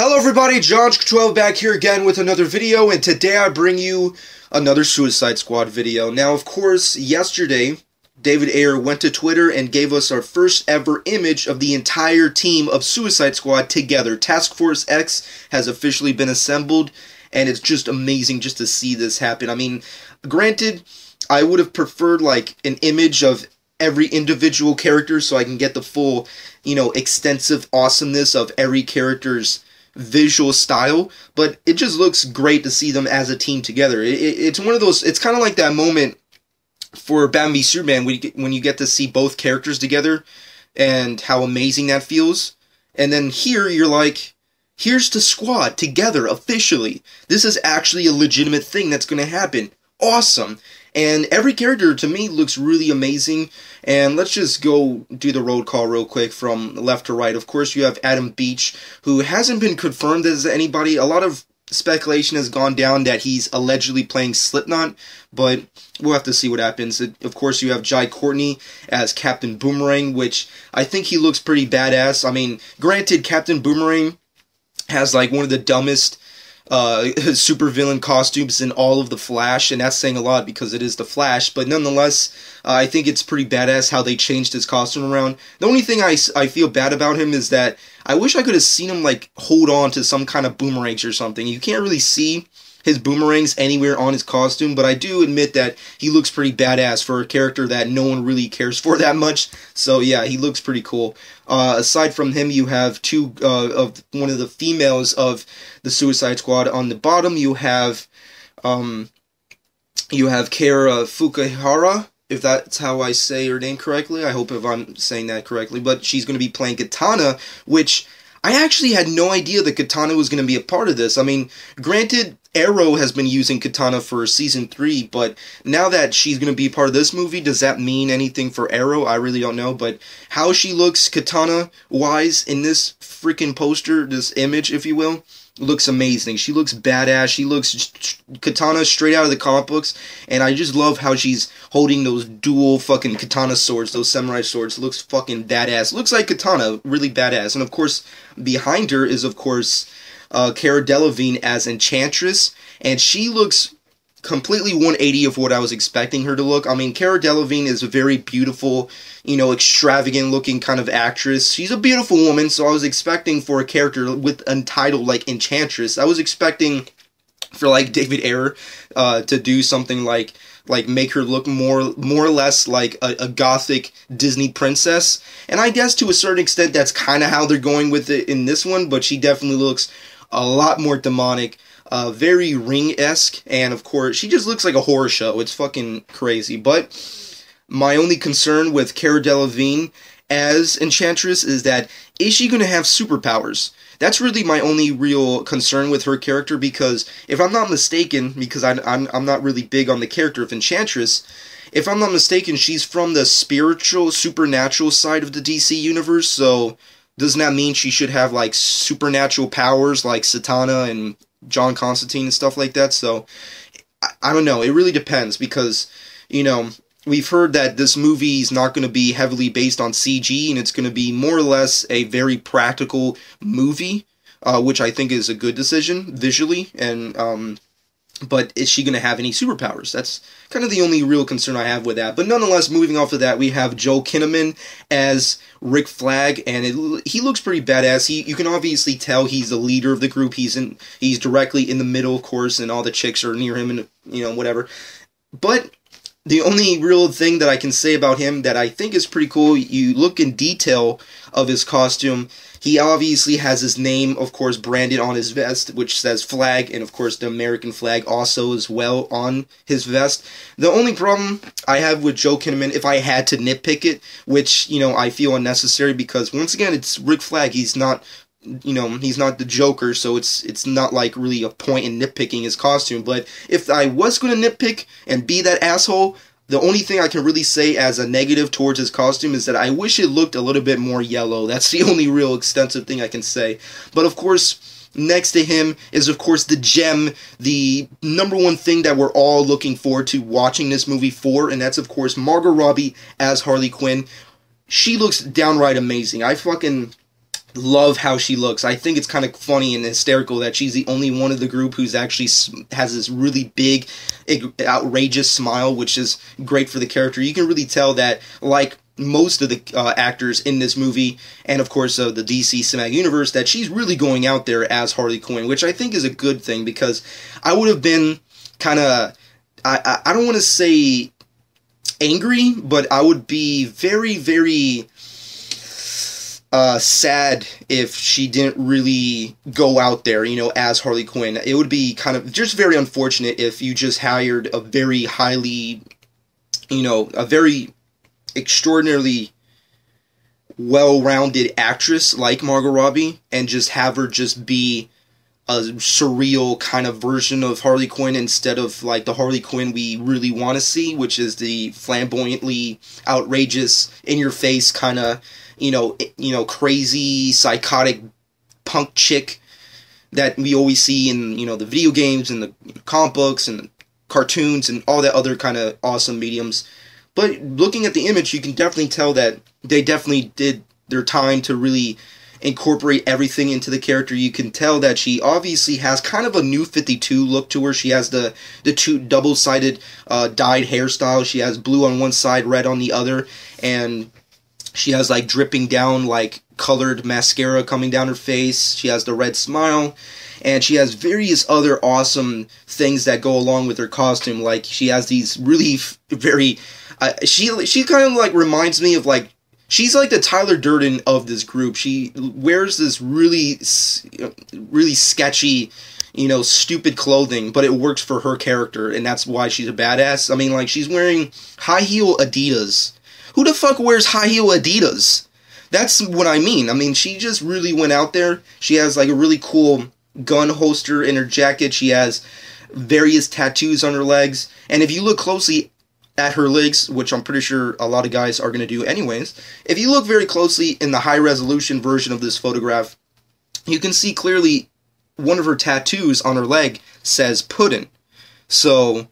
Hello everybody, John12 back here again with another video, and today I bring you another Suicide Squad video. Now, of course, yesterday, David Ayer went to Twitter and gave us our first ever image of the entire team of Suicide Squad together. Task Force X has officially been assembled, and it's just amazing just to see this happen. I mean, granted, I would have preferred like an image of every individual character so I can get the full, extensive awesomeness of every character's visual style, but it just looks great to see them as a team together. It's one of those, it's kind of like that moment for Batman v Superman when you get to see both characters together and how amazing that feels. And then here you're like, here's the squad together officially. This is actually a legitimate thing that's going to happen. Awesome. And every character, to me, looks really amazing. And let's just go do the roll call real quick from left to right. Of course, you have Adam Beach, who hasn't been confirmed as anybody. A lot of speculation has gone down that he's allegedly playing Slipknot, but we'll have to see what happens. Of course, you have Jai Courtney as Captain Boomerang, which I think he looks pretty badass. I mean, granted, Captain Boomerang has like one of the dumbest supervillain costumes in all of The Flash, and that's saying a lot because it is The Flash, but nonetheless, I think it's pretty badass how they changed his costume around. The only thing I feel bad about him is that I wish I could have seen him, like, hold on to some kind of boomerangs or something. You can't really see his boomerangs anywhere on his costume, but I do admit that he looks pretty badass for a character that no one really cares for that much. So yeah, he looks pretty cool. Aside from him, you have two of one of the females of the Suicide Squad. On the bottom, you have Kara Fukuhara, if that's how I say her name correctly. I hope if I'm saying that correctly, but she's going to be playing Katana, which I actually had no idea that Katana was going to be a part of this. I mean, granted, Arrow has been using Katana for Season 3, but now that she's going to be part of this movie, does that mean anything for Arrow? I really don't know, but how she looks Katana-wise in this freaking poster, this image, if you will, looks amazing. She looks badass. She looks Katana straight out of the comic books, and I just love how she's holding those dual fucking katana swords, those samurai swords. Looks fucking badass. Looks like Katana, really badass. And of course, behind her is, of course, Cara Delevingne as Enchantress, and she looks completely 180 of what I was expecting her to look. I mean, Cara Delevingne is a very beautiful, extravagant-looking kind of actress. She's a beautiful woman, so I was expecting for a character with a title like Enchantress, I was expecting for, like, David Ayer to do something like make her look more or less like a gothic Disney princess. And I guess to a certain extent that's kind of how they're going with it in this one, but she definitely looks a lot more demonic, very Ring-esque, and of course, she just looks like a horror show. It's fucking crazy. But my only concern with Cara Delevingne as Enchantress is that, is she going to have superpowers? That's really my only real concern with her character, because if I'm not mistaken, because I'm not really big on the character of Enchantress, if I'm not mistaken, she's from the spiritual, supernatural side of the DC universe, so doesn't that mean she should have, like, supernatural powers like Satana and John Constantine and stuff like that? So, I don't know. It really depends because, we've heard that this movie is not going to be heavily based on CG, and it's going to be more or less a very practical movie, which I think is a good decision visually, and but is she going to have any superpowers? That's kind of the only real concern I have with that. But nonetheless, moving off of that, we have Joel Kinnaman as Rick Flag, and he looks pretty badass. You can obviously tell he's the leader of the group. He's directly in the middle, of course, and all the chicks are near him, and whatever. But the only real thing that I can say about him that I think is pretty cool, you look in detail of his costume, he obviously has his name, of course, branded on his vest, which says Flag, and of course the American flag also as well on his vest. The only problem I have with Joel Kinnaman, if I had to nitpick it, which, I feel unnecessary, because once again, it's Rick Flag, he's not he's not the Joker, so it's not like really a point in nitpicking his costume. But if I was going to nitpick and be that asshole, the only thing I can really say as a negative towards his costume is that I wish it looked a little bit more yellow. That's the only real extensive thing I can say. But of course, next to him is, of course, the gem, the number one thing that we're all looking forward to watching this movie for, and that's, of course, Margot Robbie as Harley Quinn. She looks downright amazing. I fucking love how she looks. I think it's kind of funny and hysterical that she's the only one of the group who's actually has this really big, outrageous smile, which is great for the character. You can really tell that, like most of the actors in this movie, and of course the DC Cinematic Universe, that she's really going out there as Harley Quinn, which I think is a good thing, because I would have been kind of, I don't want to say angry, but I would be very, very sad if she didn't really go out there, as Harley Quinn. It would be kind of just very unfortunate if you just hired a very highly, a very extraordinarily well-rounded actress like Margot Robbie and just have her just be a surreal kind of version of Harley Quinn instead of like the Harley Quinn we really want to see, which is the flamboyantly outrageous, in-your-face kind of, crazy, psychotic punk chick that we always see in, the video games and the comic books and the cartoons and all that other kind of awesome mediums. But looking at the image, you can definitely tell that they definitely did their time to really incorporate everything into the character. You can tell that she obviously has kind of a New 52 look to her. She has the two double-sided dyed hairstyle. She has blue on one side, red on the other, and she has like dripping down like colored mascara coming down her face. She has the red smile, and she has various other awesome things that go along with her costume. Like she has these really very she kind of like reminds me of like, she's like the Tyler Durden of this group. She wears this really sketchy, stupid clothing, but it works for her character, and that's why she's a badass. I mean, like, she's wearing high-heel Adidas. Who the fuck wears high-heel Adidas? That's what I mean. I mean, she just really went out there. She has, like, a really cool gun holster in her jacket. She has various tattoos on her legs. And if you look closely at her legs, which I'm pretty sure a lot of guys are going to do anyways, if you look very closely in the high-resolution version of this photograph, you can see clearly one of her tattoos on her leg says Puddin'. So,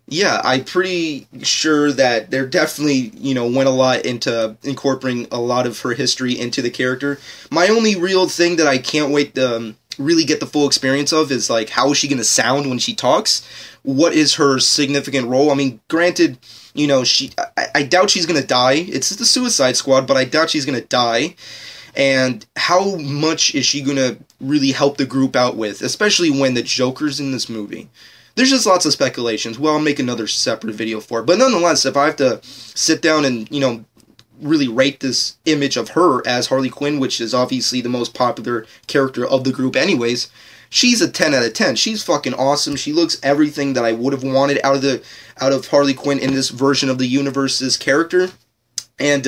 yeah, I'm pretty sure that they're definitely, went a lot into incorporating a lot of her history into the character. My only real thing that I can't wait to really get the full experience of is, like, how is she going to sound when she talks? What is her significant role? I mean, granted, I doubt she's going to die. It's the Suicide Squad, but I doubt she's going to die. And how much is she going to really help the group out with, especially when the Joker's in this movie? There's just lots of speculations. Well, I'll make another separate video for it. But nonetheless, if I have to sit down and, really rate this image of her as Harley Quinn, which is obviously the most popular character of the group anyways, she's a 10 out of 10. She's fucking awesome. She looks everything that I would have wanted out of Harley Quinn in this version of the universe's character. And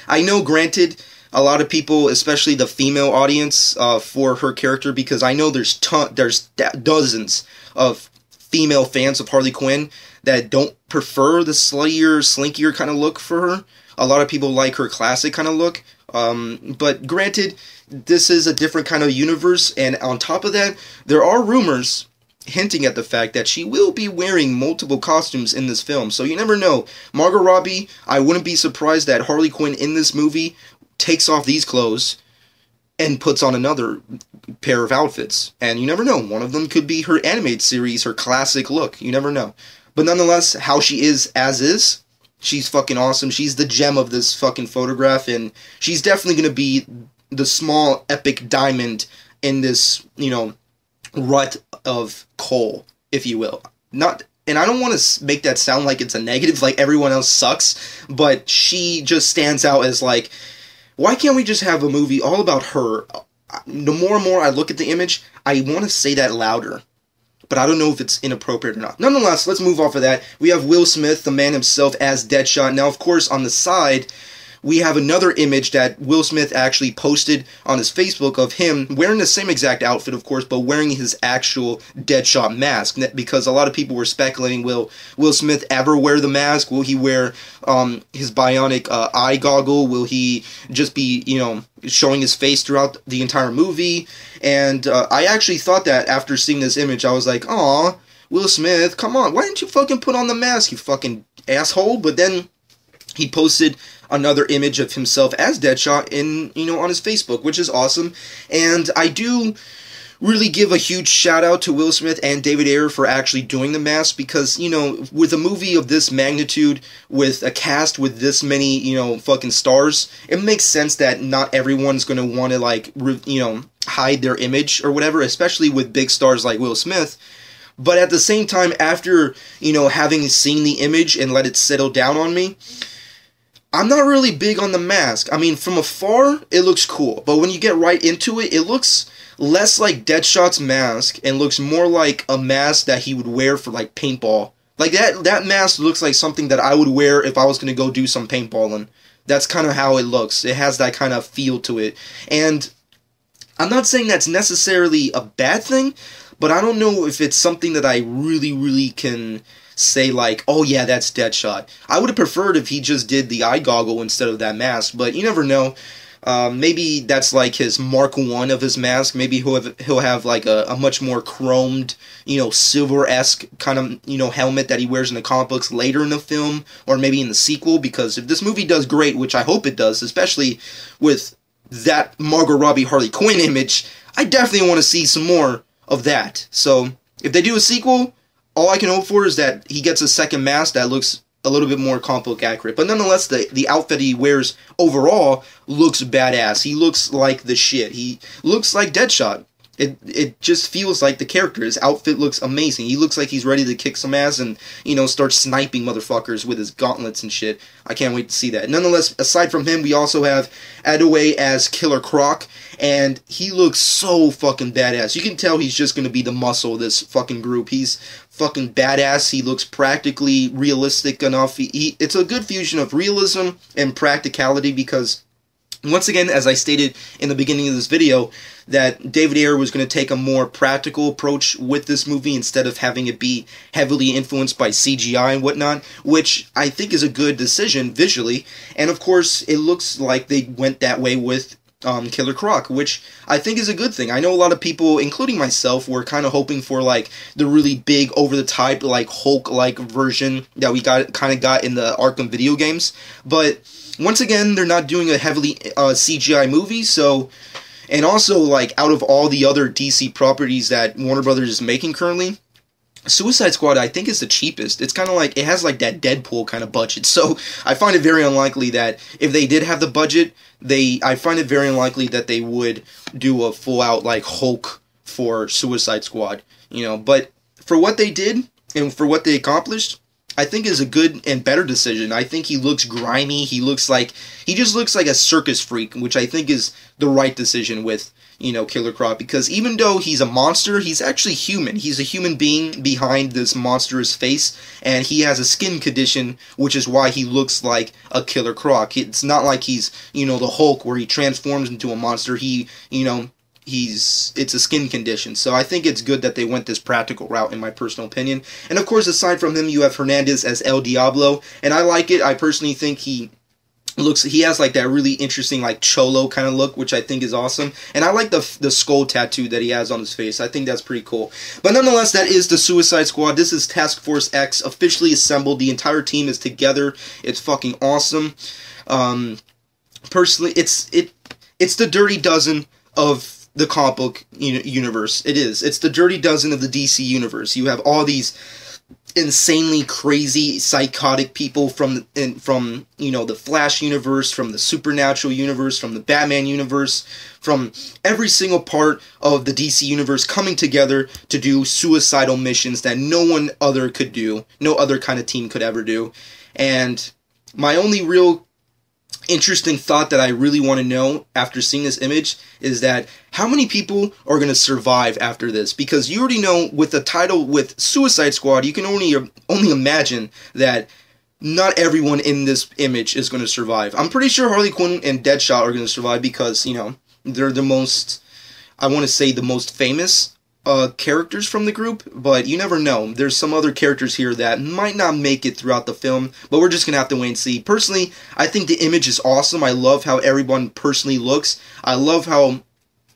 I know, granted, a lot of people, especially the female audience, for her character, because I know there's dozens of female fans of Harley Quinn that don't prefer the sluttier, slinkier kind of look for her. A lot of people like her classic kind of look. But granted, this is a different kind of universe, and on top of that, there are rumors hinting at the fact that she will be wearing multiple costumes in this film. So you never know. Margot Robbie, I wouldn't be surprised that Harley Quinn in this movie takes off these clothes and puts on another pair of outfits. And you never know. One of them could be her animated series, her classic look. You never know. But nonetheless, how she is as is, she's fucking awesome. She's the gem of this fucking photograph, and she's definitely going to be the small epic diamond in this, rut of coal, if you will. And I don't want to make that sound like it's a negative, like everyone else sucks, but she just stands out as like, why can't we just have a movie all about her? The more and more I look at the image, I want to say that louder, but I don't know if it's inappropriate or not. Nonetheless, let's move off of that. We have Will Smith, the man himself, as Deadshot. Now, of course, on the side, we have another image that Will Smith actually posted on his Facebook of him wearing the same exact outfit, of course, but wearing his actual Deadshot mask. Because a lot of people were speculating, will Will Smith ever wear the mask? Will he wear his bionic eye goggle? Will he just be, showing his face throughout the entire movie? And I actually thought that after seeing this image, I was like, aw, Will Smith, come on, why didn't you fucking put on the mask, you fucking asshole? But then he posted another image of himself as Deadshot in, on his Facebook, which is awesome. And I do really give a huge shout out to Will Smith and David Ayer for actually doing the mask, because, with a movie of this magnitude, with a cast with this many, fucking stars, it makes sense that not everyone's gonna want to, like, hide their image or whatever, especially with big stars like Will Smith. But at the same time, after, having seen the image and let it settle down on me, I'm not really big on the mask. I mean, from afar, it looks cool, but when you get right into it, it looks less like Deadshot's mask and looks more like a mask that he would wear for, like, paintball. Like, that mask looks like something that I would wear if I was going to go do some paintballing. That's kind of how it looks. It has that kind of feel to it. And I'm not saying that's necessarily a bad thing, but I don't know if it's something that I really, really can say, like, oh yeah, that's Deadshot. I would have preferred if he just did the eye goggle instead of that mask, but you never know. Maybe that's like his Mark 1 of his mask. Maybe he'll have like a much more chromed, silver-esque kind of, helmet that he wears in the comic books later in the film, or maybe in the sequel, because if this movie does great, which I hope it does, especially with that Margot Robbie Harley Quinn image, I definitely want to see some more of that. So, if they do a sequel, all I can hope for is that he gets a second mask that looks a little bit more comic book accurate. But nonetheless, the outfit he wears overall looks badass. He looks like the shit. He looks like Deadshot. It just feels like the character. His outfit looks amazing. He looks like he's ready to kick some ass and, start sniping motherfuckers with his gauntlets and shit. I can't wait to see that. Nonetheless, aside from him, we also have Adewale as Killer Croc, and he looks so fucking badass. You can tell he's just gonna be the muscle of this fucking group. He's fucking badass. He looks practically realistic enough. It's a good fusion of realism and practicality, because once again, as I stated in the beginning of this video, that David Ayer was going to take a more practical approach with this movie instead of having it be heavily influenced by CGI and whatnot, which I think is a good decision visually. And of course, it looks like they went that way with Killer Croc, which I think is a good thing. I know a lot of people, including myself, were kind of hoping for like the really big, over-the-top, like Hulk-like version that we got in the Arkham video games. But once again, they're not doing a heavily CGI movie, so, and also, like, out of all the other DC properties that Warner Brothers is making currently, Suicide Squad, I think, is the cheapest. It's kind of like, it has like that Deadpool kind of budget, so I find it very unlikely that if they did have the budget, I find it very unlikely that they would do a full-out, like, Hulk for Suicide Squad, but for what they did, and for what they accomplished, I think is a good and better decision. I think he looks grimy. He just looks like a circus freak, which I think is the right decision with, Killer Croc, because even though he's a monster, he's actually human. He's a human being behind this monstrous face, and he has a skin condition, which is why he looks like a Killer Croc. It's not like he's, the Hulk where he transforms into a monster. It's a skin condition, so I think it's good that they went this practical route, in my personal opinion. And of course, aside from him, you have Hernandez as El Diablo, and I like it. I personally think he has like that really interesting like cholo kind of look, which I think is awesome. And I like the skull tattoo that he has on his face. I think that's pretty cool. But nonetheless, that is the Suicide Squad. This is Task Force X, officially assembled. The entire team is together. It's fucking awesome. Personally, it's the Dirty Dozen of the comic book universe. It is. It's the Dirty Dozen of the DC universe. You have all these insanely crazy, psychotic people from the Flash universe, from the Supernatural universe, from the Batman universe, from every single part of the DC universe coming together to do suicidal missions that no one other could do, no other kind of team could ever do. And my only real interesting thought that I really want to know after seeing this image is that how many people are going to survive after this? Because you already know with the title with Suicide Squad, you can only imagine that not everyone in this image is going to survive. I'm pretty sure Harley Quinn and Deadshot are going to survive because, they're the most, I want to say the most famous characters from the group, but you never know. There's some other characters here that might not make it throughout the film, but we're just gonna have to wait and see. Personally, I think the image is awesome. I love how everyone personally looks. I love how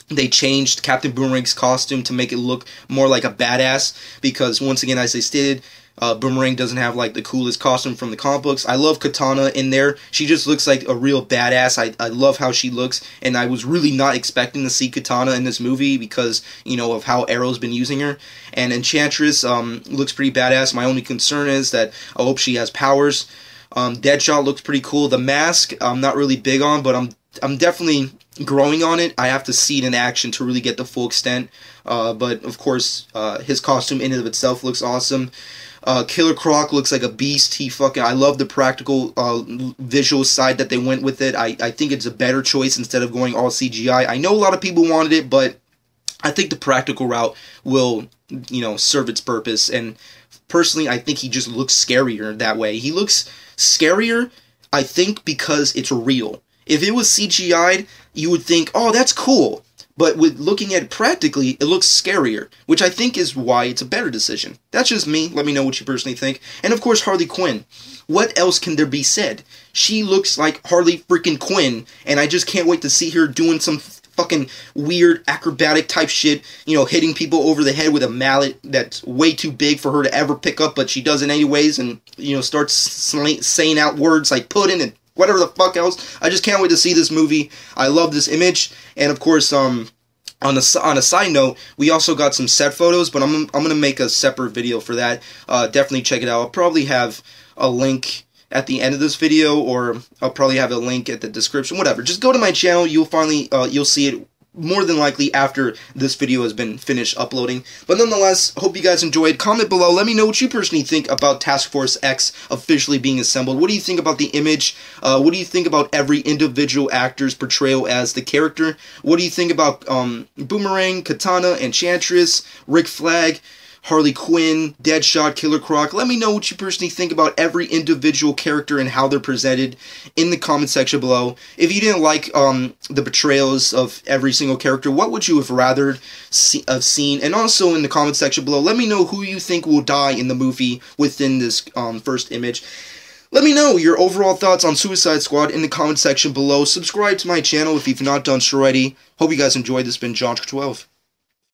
they changed Captain Boomerang's costume to make it look more like a badass, because once again, as I stated, Boomerang doesn't have like the coolest costume from the comic books. I love Katana in there. She just looks like a real badass. I love how she looks, and I was really not expecting to see Katana in this movie because, you know, of how Arrow's been using her. And Enchantress looks pretty badass. My only concern is that I hope she has powers. Deadshot looks pretty cool. The mask I'm not really big on, but I'm definitely growing on it. I have to see it in action to really get the full extent. But of course, his costume in and of itself looks awesome. Killer Croc looks like a beast. I love the practical visual side that they went with it. I think it's a better choice instead of going all CGI. I know a lot of people wanted it, but I think the practical route will, you know, serve its purpose. And personally, I think he just looks scarier that way. He looks scarier, I think, because it's real. If it was CGI'd, you would think, oh, that's cool. But with looking at it practically, it looks scarier, which I think is why it's a better decision. That's just me. Let me know what you personally think. And of course, Harley Quinn. What else can there be said? She looks like Harley freaking Quinn, and I just can't wait to see her doing some fucking weird acrobatic type shit, you know, hitting people over the head with a mallet that's way too big for her to ever pick up, but she does it anyways, and, you know, starts saying out words like pudding and whatever the fuck else. I just can't wait to see this movie. I love this image, and of course, on a side note, we also got some set photos, but I'm gonna make a separate video for that. Definitely check it out. I'll probably have a link at the end of this video, or I'll probably have a link at the description. Whatever. Just go to my channel. You'll see it more than likely after this video has been finished uploading. But nonetheless, hope you guys enjoyed. Comment below. Let me know what you personally think about Task Force X officially being assembled. What do you think about the image? What do you think about every individual actor's portrayal as the character? What do you think about Boomerang, Katana, Enchantress, Rick Flag, Harley Quinn, Deadshot, Killer Croc? Let me know what you personally think about every individual character and how they're presented in the comment section below. If you didn't like the portrayals of every single character, what would you have rather have seen? And also in the comment section below, let me know who you think will die in the movie within this first image. Let me know your overall thoughts on Suicide Squad in the comment section below. Subscribe to my channel if you've not done so already. Hope you guys enjoyed. This has been John 12.